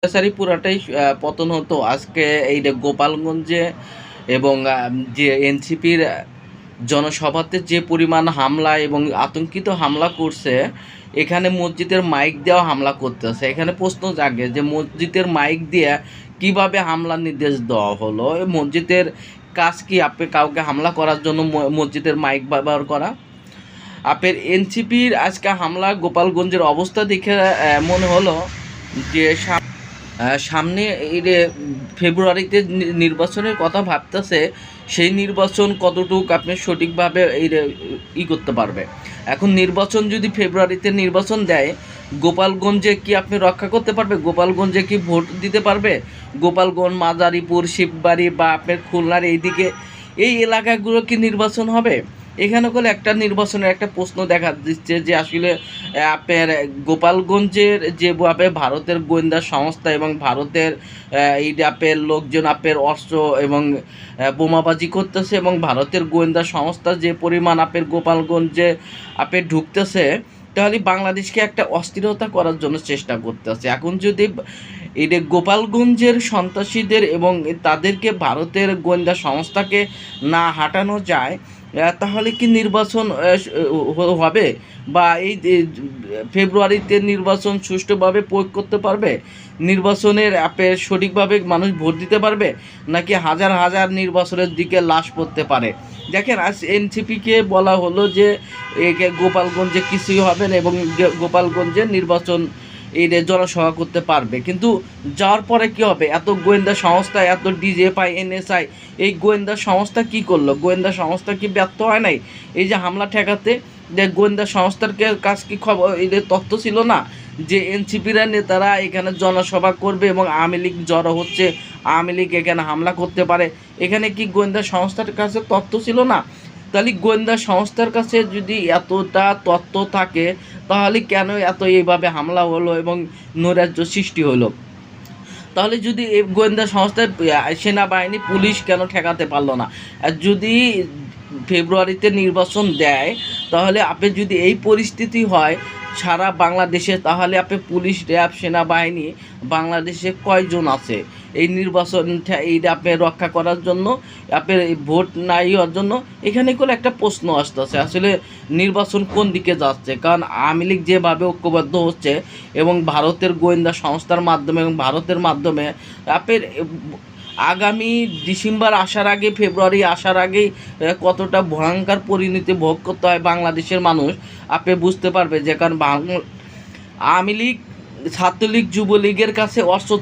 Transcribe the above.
স্বৈরাচারী পুরাটাই পতন হতো আজকে এই যে গোপালগঞ্জে এবং যে এনসিপির জনসভাতে যে পরিমাণ হামলা এবং আতঙ্কিত হামলা করছে, এখানে মসজিদের মাইক দেওয়া হামলা করতেছে। এখানে প্রশ্ন জাগে যে মসজিদের মাইক দিয়ে কিভাবে হামলার নির্দেশ দেওয়া হলো? এই মসজিদের কাজ কি আপনি কাউকে হামলা করার জন্য মসজিদের মাইক ব্যবহার করা? আপনার এনসিপির আজকে হামলা গোপালগঞ্জের অবস্থা দেখে মনে হলো যে সামনে এই যে ফেব্রুয়ারিতে নির্বাচনের কথা ভাবতেছে, সেই নির্বাচন কতটুক আপনি সঠিকভাবে করতে পারবে। এখন নির্বাচন যদি ফেব্রুয়ারিতে নির্বাচন দেয়, গোপালগঞ্জে কি আপনি রক্ষা করতে পারবে? গোপালগঞ্জে কি ভোট দিতে পারবে? গোপালগঞ্জ, মাদারীপুর, শিববাড়ি বা আপনার খুলনার এইদিকে এই এলাকাগুলো কি নির্বাচন হবে? এখানে করে একটা নির্বাচনের একটা প্রশ্ন দেখা দিচ্ছে যে আসলে আপনার গোপালগঞ্জের যে ভারতের গোয়েন্দা সংস্থা এবং ভারতের এই যে আপনার লোকজন আপনার অস্ত্র এবং বোমাবাজি করতেছে এবং ভারতের গোয়েন্দা সংস্থা যে পরিমাণ আপনার গোপালগঞ্জে আপনার ঢুকতেছে, তাহলে বাংলাদেশকে একটা অস্থিরতা করার জন্য চেষ্টা করতেছে। এখন যদি এই যে গোপালগঞ্জের সন্ত্রাসীদের এবং তাদেরকে ভারতের গোয়েন্দা সংস্থাকে না হাঁটানো যায়, তাহলে কি নির্বাচন হবে? বা এই ফেব্রুয়ারিতে নির্বাচন সুষ্ঠুভাবে প্রয়োগ করতে পারবে? নির্বাচনের সঠিকভাবে মানুষ ভোট দিতে পারবে? নাকি হাজার হাজার নির্বাচনের দিকে লাশ পড়তে পারে? দেখেন, আজ এনসিপিকে বলা হলো যে গোপালগঞ্জে কিছুই হবে না এবং গোপালগঞ্জে নির্বাচন এই জনসভা করতে পারবে, কিন্তু যাওয়ার পরে কি হবে? এত গোয়েন্দা সংস্থা, এত ডিজিএফআই, এনএসআই, এই গোয়েন্দা সংস্থা কি করলো? গোয়েন্দা সংস্থা কি ব্যর্থ হয় নাই এই যে হামলা ঠেকাতে? যে গোয়েন্দা সংস্থার কাজ কি খবর এই তথ্য ছিল না যে এনসিপিরা নেতারা এখানে জনসভা করবে এবং আওয়ামী লীগ জড়ো হচ্ছে, আওয়ামী লীগ এখানে হামলা করতে পারে? এখানে কি গোয়েন্দা সংস্থার কাছে তথ্য ছিল না? তাহলে গোয়েন্দা সংস্থার কাছে যদি এতটা তথ্য থাকে, তাহলে কেন এত এইভাবে হামলা হলো এবং নৈরাজ্য সৃষ্টি হলো? তাহলে যদি এই গোয়েন্দা সংস্থার সেনাবাহিনী, পুলিশ কেন ঠেকাতে পারলো না? আর যদি ফেব্রুয়ারিতে নির্বাচন দেয়, তাহলে আপনি যদি এই পরিস্থিতি হয় সারা বাংলাদেশে, তাহলে আপনি পুলিশ, র্যাব, সেনাবাহিনী বাংলাদেশে কয়জন আছে এই নির্বাচন আপনি রক্ষা করার জন্য, আপনার ভোট নাই হওয়ার জন্য? এখানে করে একটা প্রশ্ন আসতেছে আসলে নির্বাচন কোন দিকে যাচ্ছে। কারণ আওয়ামী লীগ যেভাবে ঐক্যবদ্ধ হচ্ছে এবং ভারতের গোয়েন্দা সংস্থার মাধ্যমে এবং ভারতের মাধ্যমে আপনার আগামী ডিসেম্বর আসার আগে, ফেব্রুয়ারি আসার আগেই কতটা ভয়ঙ্কর পরিণতি ভোগ করতে হয় বাংলাদেশের মানুষ আপনি বুঝতে পারবে। যে কারণ আওয়ামী লীগ, ছাত্রলীগ, যুবলীগের কাছে অস্ত্র